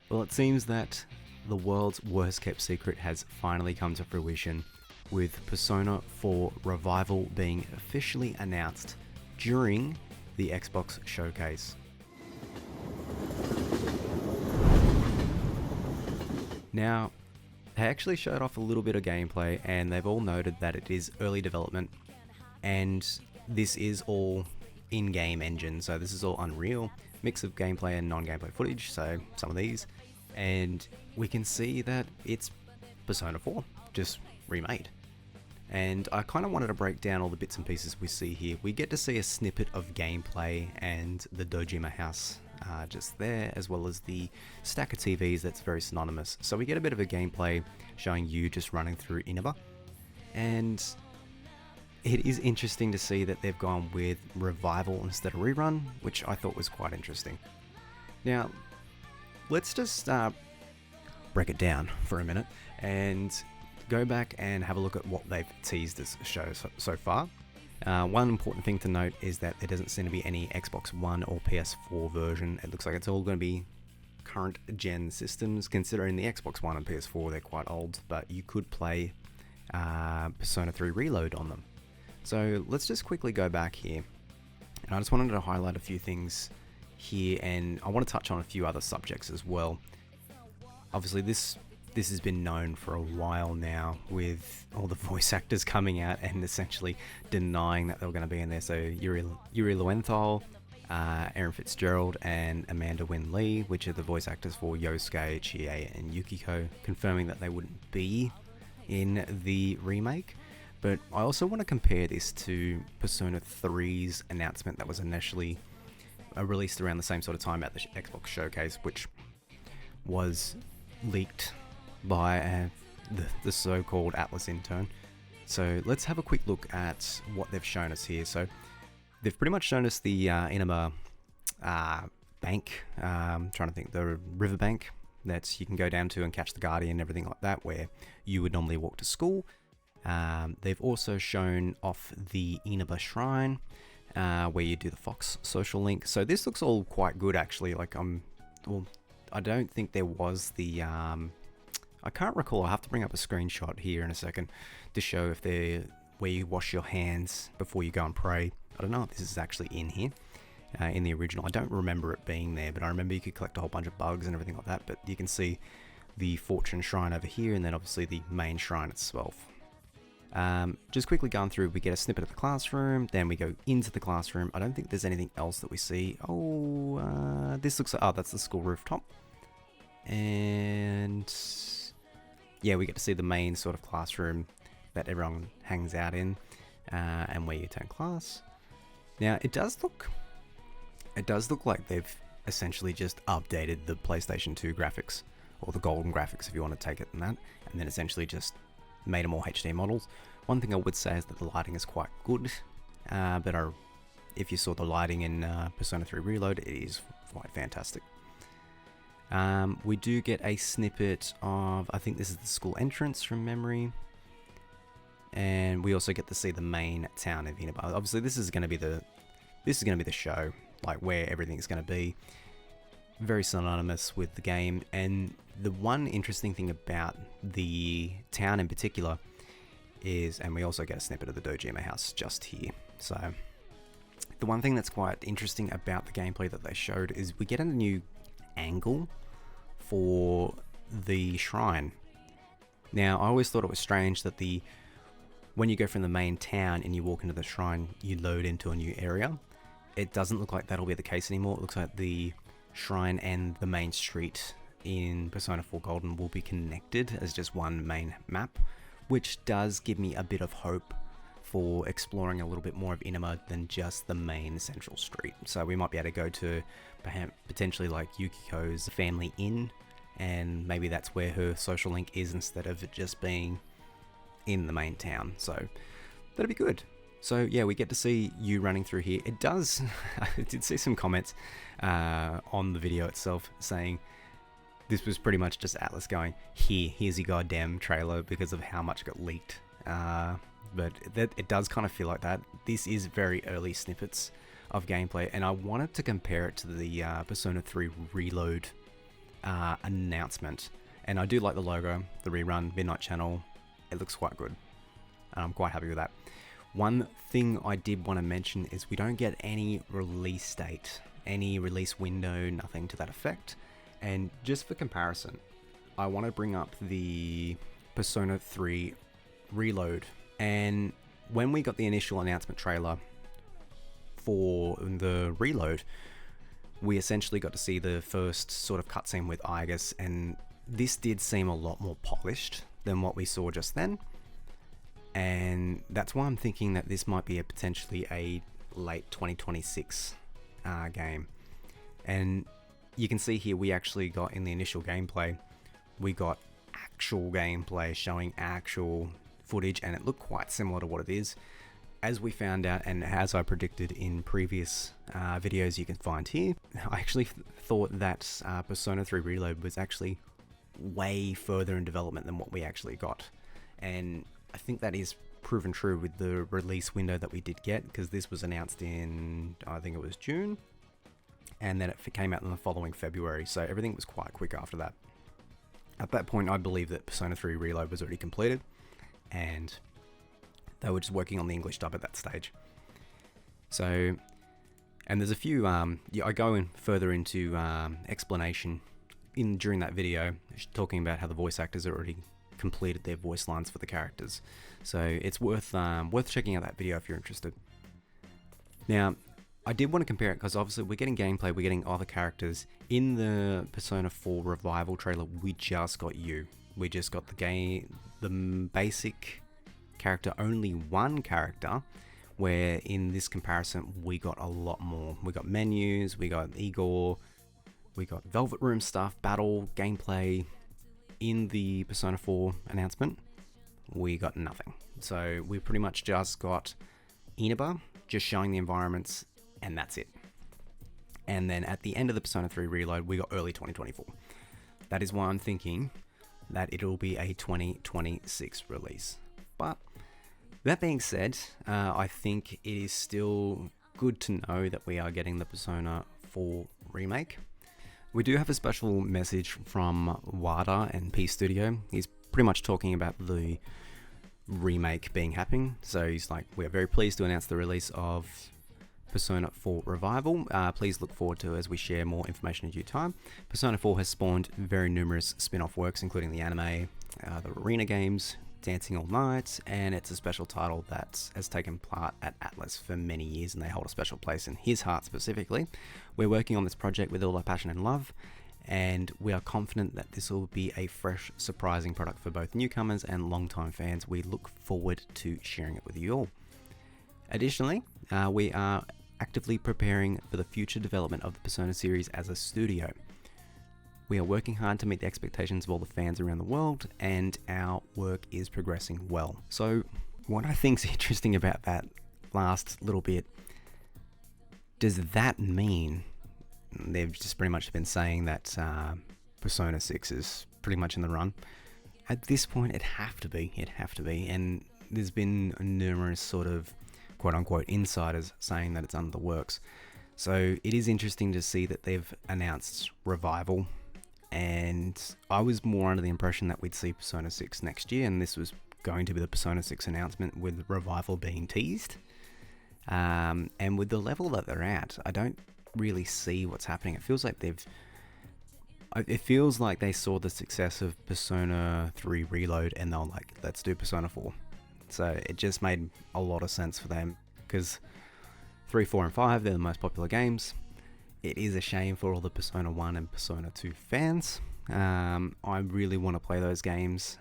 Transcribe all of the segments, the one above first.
Well, it seems that the world's worst kept secret has finally come to fruition, with Persona 4 Revival being officially announced during the Xbox showcase. Now, they actually showed off a little bit of gameplay, and they've all noted that it is early development, and this is all in-game engine, so this is all Unreal, mix of gameplay and non-gameplay footage, so some of these, and we can see that it's Persona 4, just remade. And I kind of wanted to break down all the bits and pieces we see here. We get to see a snippet of gameplay and the Dojima house just there, as well as the stack of TVs that's very synonymous. So we get a bit of a gameplay showing you just running through Inaba, and it is interesting to see that they've gone with Revival instead of Rerun, which I thought was quite interesting. Now, let's just break it down for a minute and go back and have a look at what they've teased this show so far. One important thing to note is that there doesn't seem to be any Xbox One or PS4 version. It looks like it's all going to be current gen systems, considering the Xbox One and PS4, they're quite old, but you could play Persona 3 Reload on them. So let's just quickly go back here. And I just wanted to highlight a few things here, and I want to touch on a few other subjects as well. Obviously, this has been known for a while now, with all the voice actors coming out and essentially denying that they were going to be in there. So Yuri Lowenthal, Aaron Fitzgerald, and Amanda Wynn Lee, which are the voice actors for Yosuke, Chie, and Yukiko, confirming that they wouldn't be in the remake. But I also want to compare this to Persona 3's announcement that was initially released around the same sort of time at the Xbox showcase, which was leaked by the so-called Atlas intern. So let's have a quick look at what they've shown us here. So they've pretty much shown us the Inaba bank, trying to think, the riverbank that you can go down to and catch the Guardian and everything like that, where you would normally walk to school. They've also shown off the Inaba Shrine, where you do the Fox social link. So this looks all quite good, actually. Like, I don't think there was the I can't recall. I'll have to bring up a screenshot here in a second to show if they're where you wash your hands before you go and pray. I don't know if this is actually in here, in the original. I don't remember it being there, but I remember you could collect a whole bunch of bugs and everything like that. But you can see the Fortune Shrine over here, and then obviously the main shrine itself. Just quickly going through, we get a snippet of the classroom, then we go into the classroom. I don't think there's anything else that we see. This looks like, that's the school rooftop. And yeah, we get to see the main sort of classroom that everyone hangs out in, and where you attend class. Now, it does look like they've essentially just updated the PlayStation 2 graphics, or the golden graphics if you want to take it in that, and then essentially just made them all HD models. One thing I would say is that the lighting is quite good, but if you saw the lighting in Persona 3 Reload, it is quite fantastic. We do get a snippet of, I think this is the school entrance from memory, and we also get to see the main town of Inaba. Obviously, this is going to be the show, like where everything's going to be. Very synonymous with the game, and the one interesting thing about the town in particular is, and we also get a snippet of the Dojima house just here. So the one thing that's quite interesting about the gameplay that they showed is we get a new angle for the shrine. Now, I always thought it was strange that when you go from the main town and you walk into the shrine, you load into a new area. It doesn't look like that'll be the case anymore. It looks like the shrine and the main street in Persona 4 Golden will be connected as just one main map, which does give me a bit of hope for exploring a little bit more of Inaba than just the main central street. So we might be able to go to perhaps potentially like Yukiko's family inn, and maybe that's where her social link is instead of it just being in the main town. So that'd be good. So yeah, we get to see you running through here. It does, I did see some comments on the video itself saying this was pretty much just Atlas going, here's your goddamn trailer, because of how much got leaked. But it does kind of feel like that. This is very early snippets of gameplay, and I wanted to compare it to the Persona 3 Reload announcement. And I do like the logo, the rerun, Midnight Channel. It looks quite good. And I'm quite happy with that. One thing I did want to mention is we don't get any release date, any release window, nothing to that effect. And just for comparison, I want to bring up the Persona 3 Reload. And when we got the initial announcement trailer for the Reload, we essentially got to see the first sort of cutscene with Aigis, and this did seem a lot more polished than what we saw just then. And that's why I'm thinking that this might be potentially a late 2026 game. And you can see here we actually got, in the initial gameplay, we got actual gameplay showing actual footage, and it looked quite similar to what it is. As we found out, and as I predicted in previous videos you can find here, I actually thought that Persona 3 Reload was actually way further in development than what we actually got. And I think that is proven true with the release window that we did get, because this was announced in, I think it was June, and then it came out in the following February, so everything was quite quick after that. At that point, I believe that Persona 3 Reload was already completed, and they were just working on the English dub at that stage. So, and there's a few, I go in further into explanation during that video, talking about how the voice actors already completed their voice lines for the characters. So it's worth checking out that video if you're interested. Now, I did want to compare it because obviously we're getting gameplay, we're getting other characters. In the Persona 4 Revival trailer, we just got you. We just got the basic character, only one character, where in this comparison we got a lot more. We got menus, we got Igor, we got Velvet Room stuff, battle, gameplay. In the Persona 4 announcement, we got nothing. So we pretty much just got Inaba, just showing the environments, and that's it. And then at the end of the Persona 3 Reload, we got early 2024. That is why I'm thinking that it'll be a 2026 release. But that being said, I think it is still good to know that we are getting the Persona 4 remake. We do have a special message from Wada and P Studio. He's pretty much talking about the remake being happening. So he's like, we are very pleased to announce the release of Persona 4 Revival. Please look forward to as we share more information in due time. Persona 4 has spawned very numerous spin-off works, including the anime, the arena games, Dancing All Night, and it's a special title that has taken part at Atlas for many years, and they hold a special place in his heart specifically. We're working on this project with all our passion and love, and we are confident that this will be a fresh, surprising product for both newcomers and longtime fans. We look forward to sharing it with you all. Additionally, we are actively preparing for the future development of the Persona series as a studio. We are working hard to meet the expectations of all the fans around the world, and our work is progressing well. So what I think is interesting about that last little bit, does that mean they've just pretty much been saying that Persona 6 is pretty much in the run? At this point, it'd have to be, and there's been numerous sort of quote-unquote insiders saying that it's under the works. So it is interesting to see that they've announced Revival, and I was more under the impression that we'd see Persona 6 next year, and this was going to be the Persona 6 announcement with Revival being teased. And with the level that they're at, I don't really see what's happening. It feels like they saw the success of Persona 3 Reload and they're like, let's do Persona 4. So it just made a lot of sense for them, because 3, 4, and 5, they're the most popular games. It is a shame for all the Persona 1 and Persona 2 fans. I really want to play those games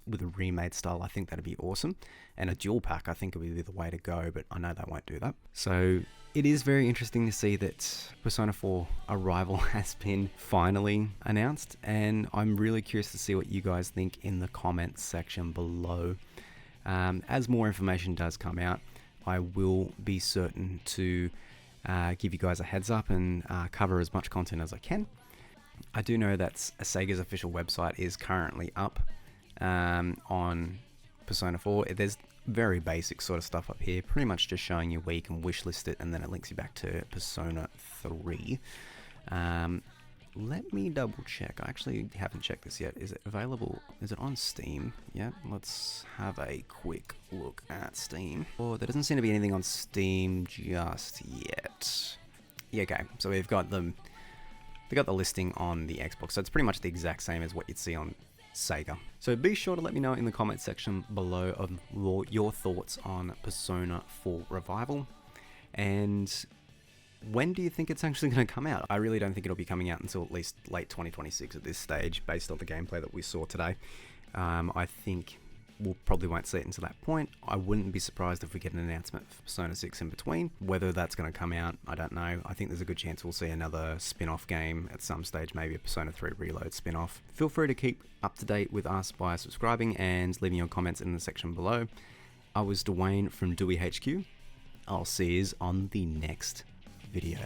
with a remade style. I think that'd be awesome. And a dual pack, I think, would be the way to go, but I know they won't do that. So it is very interesting to see that Persona 4 Arrival has been finally announced, and I'm really curious to see what you guys think in the comments section below. As more information does come out, I will be certain to give you guys a heads up and cover as much content as I can. I do know that Sega's official website is currently up on Persona 4. There's very basic sort of stuff up here, pretty much just showing you where you can wishlist it, and then it links you back to Persona 3. Let me double check. I actually haven't checked this yet. Is it available? Is it on Steam yet? Let's have a quick look at Steam. Oh, there doesn't seem to be anything on Steam just yet. Yeah, okay. So we've got them. They got the listing on the Xbox, so it's pretty much the exact same as what you'd see on Sega. So be sure to let me know in the comment section below of your thoughts on Persona 4 Revival. And when do you think it's actually going to come out? I really don't think it'll be coming out until at least late 2026 at this stage, based on the gameplay that we saw today. I think we'll probably won't see it until that point. I wouldn't be surprised if we get an announcement for Persona 6 in between. Whether that's going to come out, I don't know. I think there's a good chance we'll see another spin-off game at some stage, maybe a Persona 3 Reload spin-off. Feel free to keep up to date with us by subscribing and leaving your comments in the section below. I was Dwayne from Dewey HQ. I'll see you on the next video.